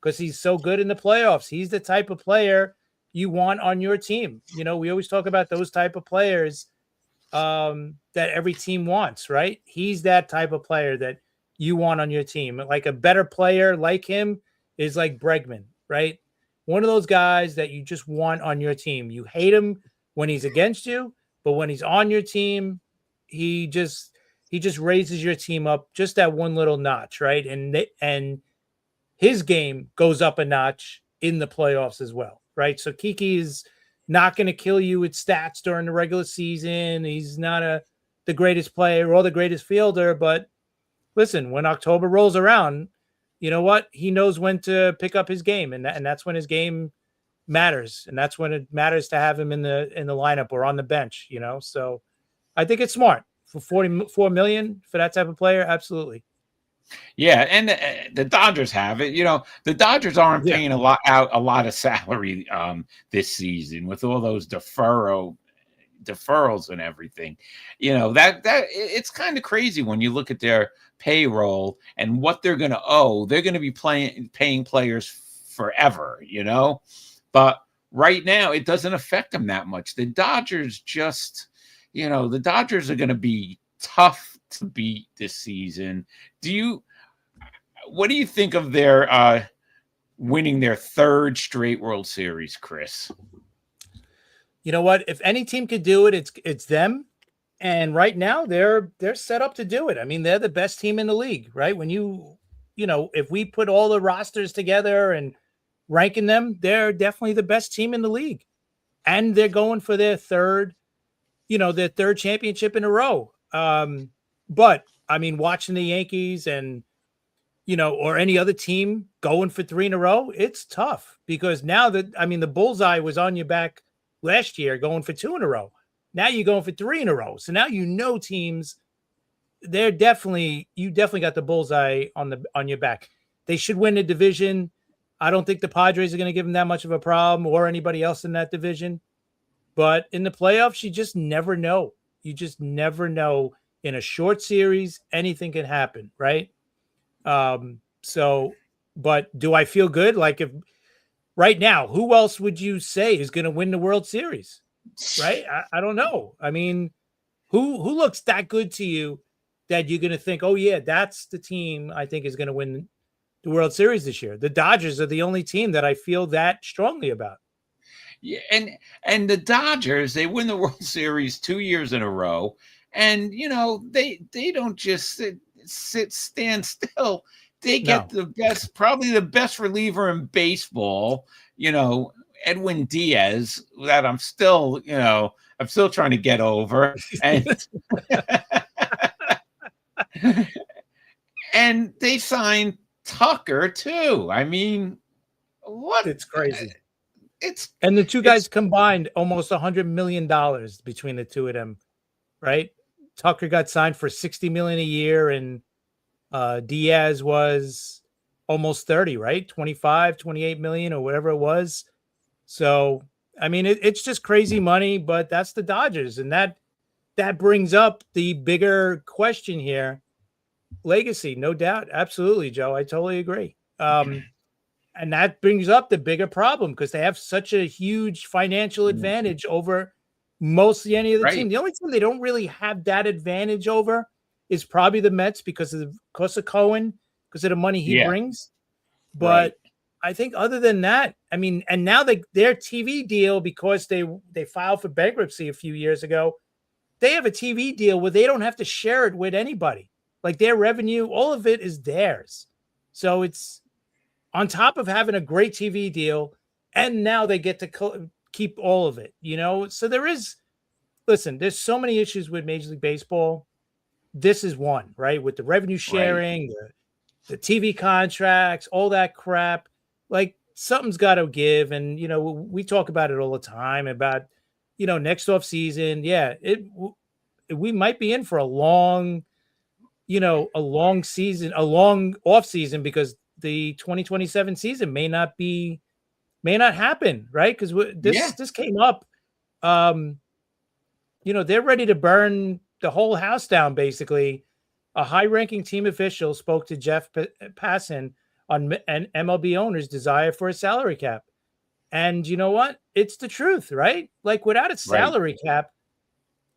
because he's so good in the playoffs. He's the type of player you want on your team. We always talk about those type of players that every team wants, right? He's that type of player that you want on your team. Like a better player like him is like Bregman, right? One of those guys that you just want on your team. You hate him when he's against you, but when he's on your team, he just raises your team up just that one little notch, right? And his game goes up a notch in the playoffs as well, right? So Kiki is not going to kill you with stats during the regular season. He's not the greatest player or the greatest fielder, but listen, when October rolls around, you know what? He knows when to pick up his game, and that's when his game matters, and that's when it matters to have him in the lineup or on the bench. So I think it's smart for $44 million for that type of player. Absolutely. Yeah, and the Dodgers have it. The Dodgers aren't paying a lot of salary this season with all those deferrals and everything. That it's kind of crazy when you look at their payroll and what they're going to owe. They're going to be paying players forever, but right now it doesn't affect them that much. The Dodgers the Dodgers are going to be tough to beat this season. What do you think of their winning their third straight World Series, Chris? You know what? If any team could do it, it's them. And right now they're set up to do it. I mean, they're the best team in the league, right? When if we put all the rosters together and ranking them, they're definitely the best team in the league. And they're going for their third championship in a row. But I mean, watching the Yankees and, or any other team going for 3 in a row, it's tough, because now the bullseye was on your back last year going for 2 in a row. Now you're going for 3 in a row. So now teams, you definitely got the bullseye on your back. They should win the division. I don't think the Padres are going to give them that much of a problem, or anybody else in that division. But in the playoffs, you just never know. You just never know. In a short series, anything can happen, right? But do I feel good? Like, if right now, who else would you say is going to win the World Series? Right? I don't know. I mean, who looks that good to you that you're going to think, oh yeah, that's the team I think is going to win the World Series this year? The Dodgers are the only team that I feel that strongly about. Yeah, and the Dodgers, they win the World Series 2 years in a row, and they don't just stand still. They get No. the best, probably the best reliever in baseball. Edwin Diaz, that I'm still trying to get over, and and they signed Tucker too. I mean, what? It's crazy. It's And the two it's guys combined almost $100 million between the two of them, right? Tucker got signed for $60 million a year, and Diaz was almost 30, right? 25, 28 million or whatever it was. So, I mean, it's just crazy money, but that's the Dodgers. And that brings up the bigger question here. Legacy, no doubt. Absolutely, Joe. I totally agree. And that brings up the bigger problem because they have such a huge financial advantage over mostly any other team. right. The only team they don't really have that advantage over is probably the Mets because of Cohen, because of the money he Yeah, brings. right. But I think other than that, I mean, and now their TV deal, because they filed for bankruptcy a few years ago, they have a TV deal where they don't have to share it with anybody. Like their revenue, all of it is theirs. So it's on top of having a great TV deal, and now they get to keep all of it, So there's so many issues with Major League Baseball. This is one, right? With the revenue Right. sharing, the TV contracts, all that crap. Like something's got to give. And, we talk about it all the time about, next off season. Yeah, we might be in for a long season, a long off season, because the 2027 season may not happen, right? Because Yeah. this came up. They're ready to burn the whole house down. Basically, a high-ranking team official spoke to Jeff Passan on an MLB owner's desire for a salary cap, and you know what? It's the truth, right? Like without a Right. salary cap,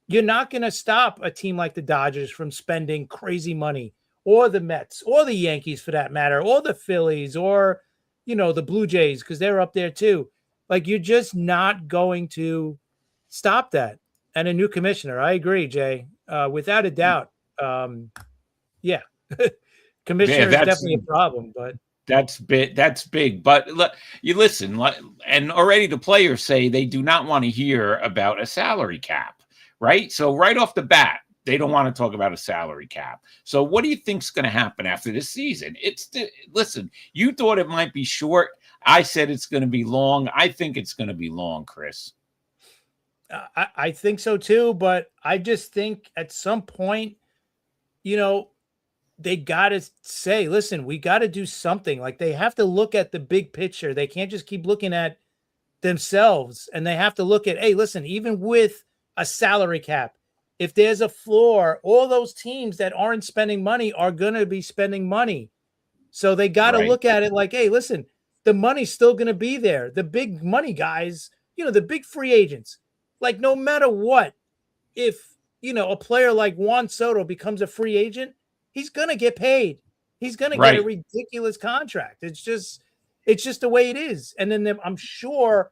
you're not going to stop a team like the Dodgers from spending crazy money, or the Mets, or the Yankees for that matter, or the Phillies, or, the Blue Jays, because they're up there too. Like you're just not going to stop that. And a new commissioner, I agree, Jay, without a doubt. Yeah, Yeah, commissioner is definitely a problem, but that's big. That's big. But you listen, and already the players say they do not want to hear about a salary cap, right? So right off the bat, they don't want to talk about a salary cap. So what do you think's going to happen after this season? Listen, you thought it might be short. I said it's going to be long. I think it's going to be long, Chris. I think so too. But I just think at some point, they got to say, listen, we got to do something. Like they have to look at the big picture. They can't just keep looking at themselves, and they have to look at, hey, listen, even with a salary cap, if there's a floor, all those teams that aren't spending money are going to be spending money. So they got to Right. look at it like, hey, listen, the money's still going to be there. The big money guys, the big free agents, like no matter what, if, a player like Juan Soto becomes a free agent, he's going to get paid. He's going to get a Right. ridiculous contract. It's just the way it is. And then I'm sure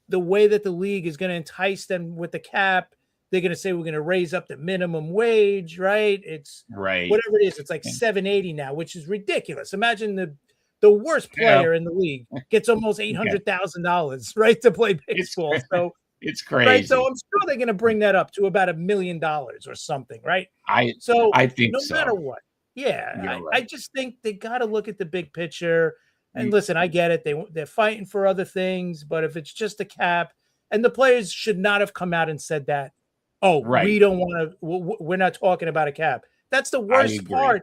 the way that the league is going to entice them with the cap, they're going to say, we're going to raise up the minimum wage, right? It's Right. whatever it is. It's like $780 now, which is ridiculous. Imagine the worst player in the league gets almost $800,000, right, to play baseball. So it's crazy. Right. So I'm sure they're going to bring that up to about $1 million or something, right? I think no so. matter what, yeah, You're I right. just think they got to look at the big picture. And listen, I get it. They're fighting for other things, but if it's just a cap, and the players should not have come out and said that, oh, Right. we don't want to, we're not talking about a cap. That's the worst agree. part,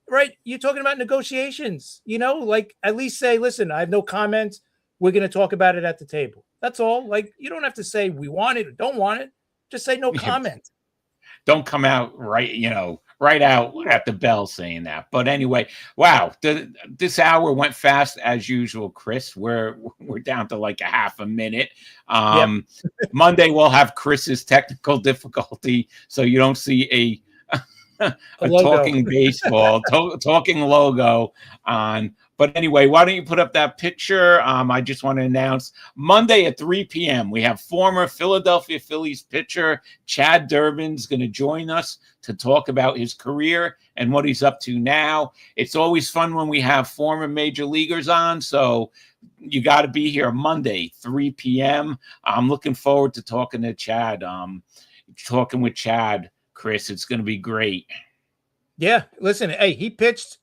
right? You're talking about negotiations, like at least say, listen, I have no comments. We're going to talk about it at the table. That's all. Like, you don't have to say we want it or don't want it. Just say no comment. Don't come out right out at the bell saying that. But anyway, wow, this hour went fast as usual, Chris. We're down to like a half a minute. Monday we'll have Chris's technical difficulty, so you don't see A a logo. talking baseball, talking logo on. But anyway, why don't you put up that picture? I just want to announce Monday at 3 p.m. we have former Philadelphia Phillies pitcher Chad Durbin's going to join us to talk about his career and what he's up to now. It's always fun when we have former major leaguers on, so you got to be here Monday, 3 p.m. I'm looking forward to talking to Chad. Talking with Chad, Chris, it's going to be great. Yeah, listen, hey, he pitched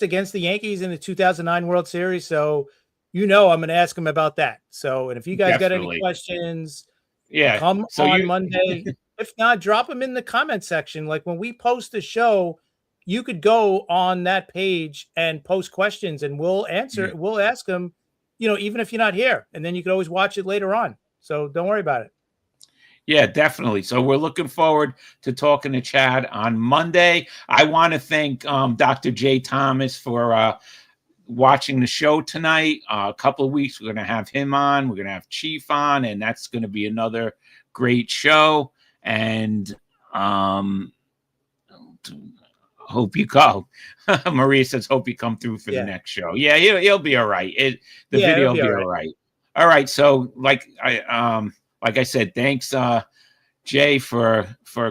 against the Yankees in the 2009 World Series, so I'm going to ask him about that. So, and if you guys got any questions, come on Monday. If not, drop them in the comment section. Like when we post the show, you could go on that page and post questions, and we'll answer. We'll ask them, even if you're not here, and then you could always watch it later on. So don't worry about it. Yeah, definitely. So we're looking forward to talking to Chad on Monday. I want to thank Dr. Jay Thomas for watching the show tonight. A couple of weeks, we're going to have him on. We're going to have Chief on, and that's going to be another great show. And hope you go. Maria says, hope you come through for the next show. Yeah, he'll be all right. The video will be all right. All right. So like I said, thanks, Jay, for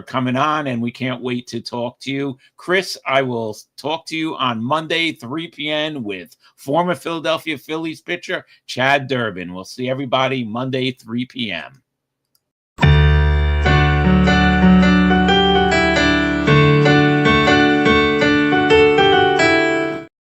coming on, and we can't wait to talk to you. Chris, I will talk to you on Monday, 3 p.m. with former Philadelphia Phillies pitcher Chad Durbin. We'll see everybody Monday, 3 p.m.